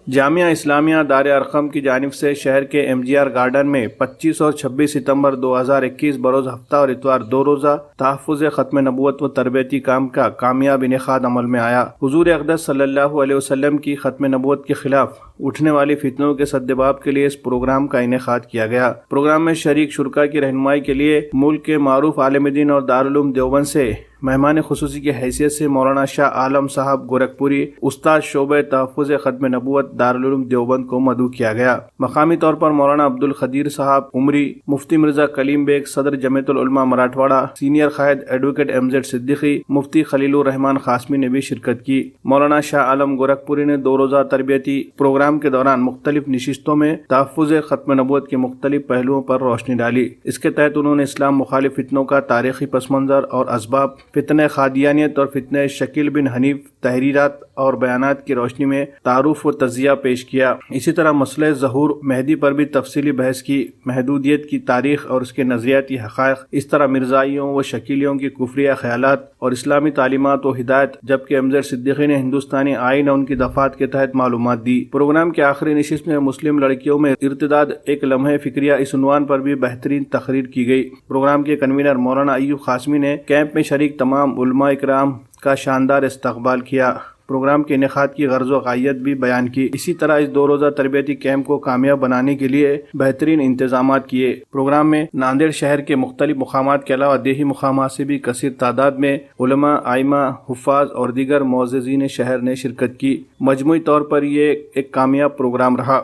جامعہ اسلامیہ دار ارقم کی جانب سے شہر کے MGR گارڈن میں 25 اور 26 ستمبر 2021 بروز ہفتہ اور اتوار 2 روزہ تحفظ ختم نبوت و تربیتی کام کا کامیاب انعقاد عمل میں آیا۔ حضور اقدس صلی اللہ علیہ وسلم کی ختم نبوت کے خلاف اٹھنے والی فتنوں کے سدباب کے لیے اس پروگرام کا انعقاد کیا گیا۔ پروگرام میں شریک شرکاء کی رہنمائی کے لیے ملک کے معروف عالم دین اور دارالعلوم دیوبند سے مہمان خصوصی کی حیثیت سے مولانا شاہ عالم صاحب گورکھپوری استاد شعبہ تحفظ ختم نبوت دارالعلوم دیوبند کو مدعو کیا گیا۔ مقامی طور پر مولانا عبدالقدیر صاحب عمری، مفتی مرزا کلیم بیگ صدر جمعیت العلماء مراٹھواڑہ، سینئر قائد ایڈوکیٹ MZ صدیقی، مفتی خلیل الرحمان قاسمی نے بھی شرکت کی۔ مولانا شاہ عالم گورکھپوری نے 2 روزہ تربیتی پروگرام کے دوران مختلف نشستوں میں تحفظ ختم نبوت کے مختلف پہلوؤں پر روشنی ڈالی۔ اس کے تحت انہوں نے اسلام مخالف فتنوں کا تاریخی پس منظر اور اسباب، فتنہ قادیانیت اور فتنہ شکیل بن حنیف تحریرات اور بیانات کی روشنی میں تعارف و تجزیہ پیش کیا۔ اسی طرح مسئلہ ظہور مہدی پر بھی تفصیلی بحث کی۔ مہدودیت کی تاریخ اور اس کے نظریاتی حقائق، اس طرح مرزائیوں و شکیلیوں کی کفریہ خیالات اور اسلامی تعلیمات و ہدایت، جبکہ MZ صدیقی نے ہندوستانی آئین اور ان کی دفعات کے تحت معلومات دی۔ پروگرام کے آخری نشست میں مسلم لڑکیوں میں ارتداد ایک لمحہ فکریہ اس عنوان پر بھی بہترین تقریر کی گئی۔ پروگرام کے کنوینر مولانا ایوب قاسمی نے کیمپ میں شریک تمام علماء اکرام کا شاندار استقبال کیا۔ پروگرام کے انعقاد کی غرض و غایت بھی بیان کی۔ اسی طرح اس 2 روزہ تربیتی کیمپ کو کامیاب بنانے کے لیے بہترین انتظامات کیے۔ پروگرام میں ناندیڑ شہر کے مختلف مقامات کے علاوہ دیہی مقامات سے بھی کثیر تعداد میں علماء، ائمہ، حفاظ اور دیگر معززین شہر نے شرکت کی۔ مجموعی طور پر یہ ایک کامیاب پروگرام رہا۔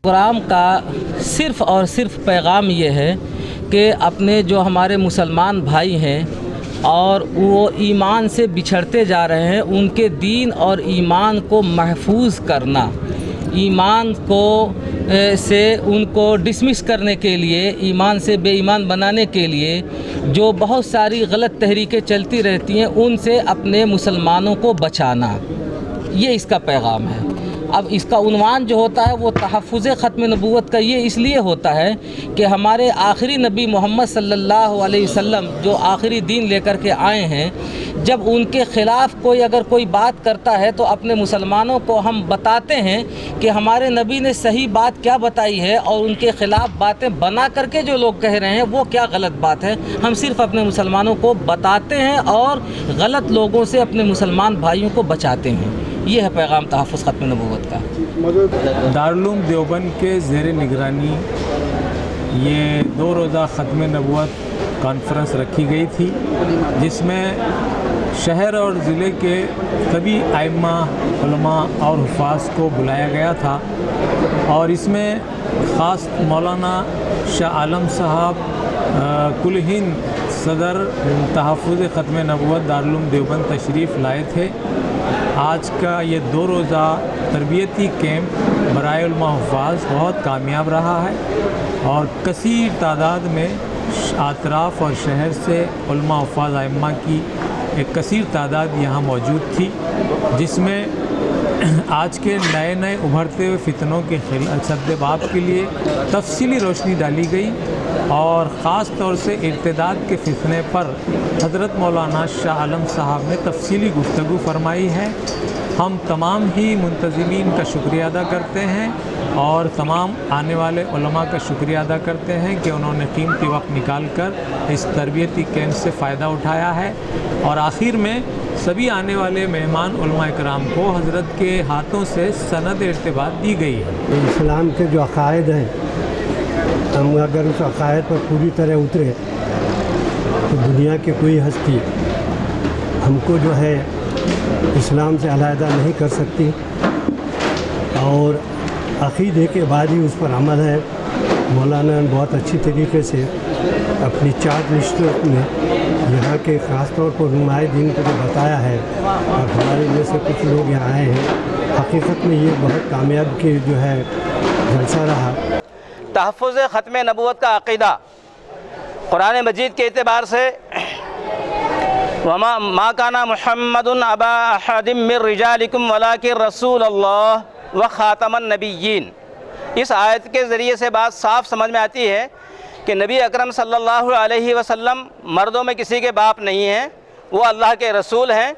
پروگرام کا صرف اور صرف پیغام یہ ہے کہ اپنے جو ہمارے مسلمان بھائی ہیں اور وہ ایمان سے بچھڑتے جا رہے ہیں، ان کے دین اور ایمان کو محفوظ کرنا، ایمان کو سے ان کو ڈسمس کرنے کے لیے، ایمان سے بے ایمان بنانے کے لیے جو بہت ساری غلط تحریکیں چلتی رہتی ہیں، ان سے اپنے مسلمانوں کو بچانا، یہ اس کا پیغام ہے۔ اب اس کا عنوان جو ہوتا ہے وہ تحفظ ختم نبوت کا یہ اس لیے ہوتا ہے کہ ہمارے آخری نبی محمد صلی اللہ علیہ وسلم جو آخری دین لے کر کے آئے ہیں، جب ان کے خلاف اگر کوئی بات کرتا ہے تو اپنے مسلمانوں کو ہم بتاتے ہیں کہ ہمارے نبی نے صحیح بات کیا بتائی ہے، اور ان کے خلاف باتیں بنا کر کے جو لوگ کہہ رہے ہیں وہ کیا غلط بات ہے۔ ہم صرف اپنے مسلمانوں کو بتاتے ہیں اور غلط لوگوں سے اپنے مسلمان بھائیوں کو بچاتے ہیں۔ یہ ہے پیغام تحفظ ختم نبوت کا۔ دارالعلوم دیوبند کے زیر نگرانی یہ 2 روزہ ختم نبوت کانفرنس رکھی گئی تھی، جس میں شہر اور ضلع کے سبھی ائمہ، علماء اور حفاظ کو بلایا گیا تھا، اور اس میں خاص مولانا شاہ عالم صاحب کل ہند صدر تحفظ ختم نبوت دارالعلوم دیوبند تشریف لائے تھے۔ آج کا یہ 2 روزہ تربیتی کیمپ برائے علماء حفاظ بہت کامیاب رہا ہے، اور کثیر تعداد میں اطراف اور شہر سے علماء حفاظ ائمہ کی ایک کثیر تعداد یہاں موجود تھی، جس میں آج کے نئے ابھرتے ہوئے فتنوں کے سدباب کے لیے تفصیلی روشنی ڈالی گئی، اور خاص طور سے ارتداد کے فتنے پر حضرت مولانا شاہ عالم صاحب نے تفصیلی گفتگو فرمائی ہے۔ ہم تمام ہی منتظمین کا شکریہ ادا کرتے ہیں، اور تمام آنے والے علماء کا شکریہ ادا کرتے ہیں کہ انہوں نے قیمتی وقت نکال کر اس تربیتی کیمپ سے فائدہ اٹھایا ہے۔ اور آخر میں سبھی آنے والے مہمان علماء اکرام کو حضرت کے ہاتھوں سے سند ارتباط دی گئی ہے۔ اسلام کے جو عقائد ہیں، ہم اگر اس عقائد پر پوری طرح اترے تو دنیا کی کوئی ہستی ہم کو جو ہے اسلام سے علیحدہ نہیں کر سکتی، اور عقیدے کے بعد ہی اس پر عمل ہے۔ مولانا نے بہت اچھی طریقے سے اپنی 4 نشستوں میں یہاں کے خاص طور پر علماء دین کو جو بتایا ہے، اور ہمارے جیسے کچھ لوگ یہاں آئے ہیں، حقیقت میں یہ بہت کامیاب کی جو ہے جلسہ رہا۔ تحفظ ختم نبوت کا عقیدہ قرآن مجید کے اعتبار سے ما کان محمد ابا احد من رجالکم ولکن رسول اللہ وخاتم النبیین، اس آیت کے ذریعے سے بات صاف سمجھ میں آتی ہے کہ نبی اکرم صلی اللہ علیہ وسلم مردوں میں کسی کے باپ نہیں ہیں، وہ اللہ کے رسول ہیں،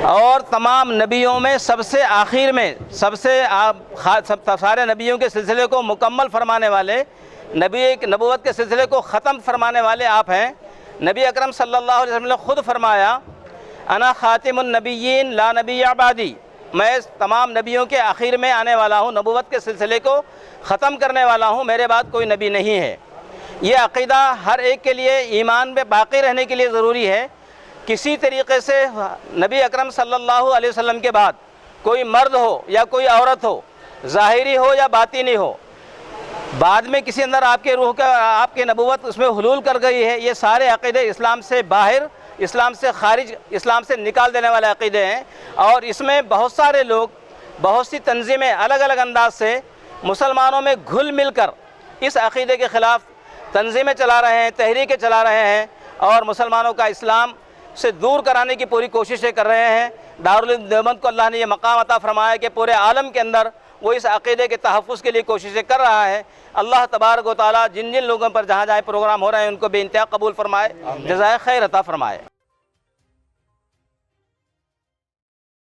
اور تمام نبیوں میں سب سے آخر میں سارے نبیوں کے سلسلے کو مکمل فرمانے والے، نبوت کے سلسلے کو ختم فرمانے والے آپ ہیں۔ نبی اکرم صلی اللہ علیہ وسلم نے خود فرمایا انا خاتم النبیین لا نبی بعدی، میں تمام نبیوں کے آخر میں آنے والا ہوں، نبوت کے سلسلے کو ختم کرنے والا ہوں، میرے بعد کوئی نبی نہیں ہے۔ یہ عقیدہ ہر ایک کے لیے ایمان میں باقی رہنے کے لیے ضروری ہے۔ کسی طریقے سے نبی اکرم صلی اللہ علیہ وسلم کے بعد کوئی مرد ہو یا کوئی عورت ہو، ظاہری ہو یا باطنی ہو، بعد میں کسی اندر آپ کے روح کا آپ کی نبوت اس میں حلول کر گئی ہے، یہ سارے عقیدے اسلام سے باہر، اسلام سے خارج، اسلام سے نکال دینے والے عقیدے ہیں۔ اور اس میں بہت سارے لوگ، بہت سی تنظیمیں الگ الگ انداز سے مسلمانوں میں گھل مل کر اس عقیدے کے خلاف تنظیمیں چلا رہے ہیں، تحریکیں چلا رہے ہیں اور مسلمانوں کا اسلام سے دور کرانے کی پوری کوششیں کر رہے ہیں۔ دارالعلوم دیوبند کو اللہ نے یہ مقام عطا فرمایا کہ پورے عالم کے اندر وہ اس عقیدے کے تحفظ کے لیے کوششیں کر رہا ہے۔ اللہ تبارک و تعالیٰ جن جن لوگوں پر جہاں جہاں پروگرام ہو رہے ہیں ان کو بے انتہا قبول فرمائے، جزائے خیر عطا فرمائے۔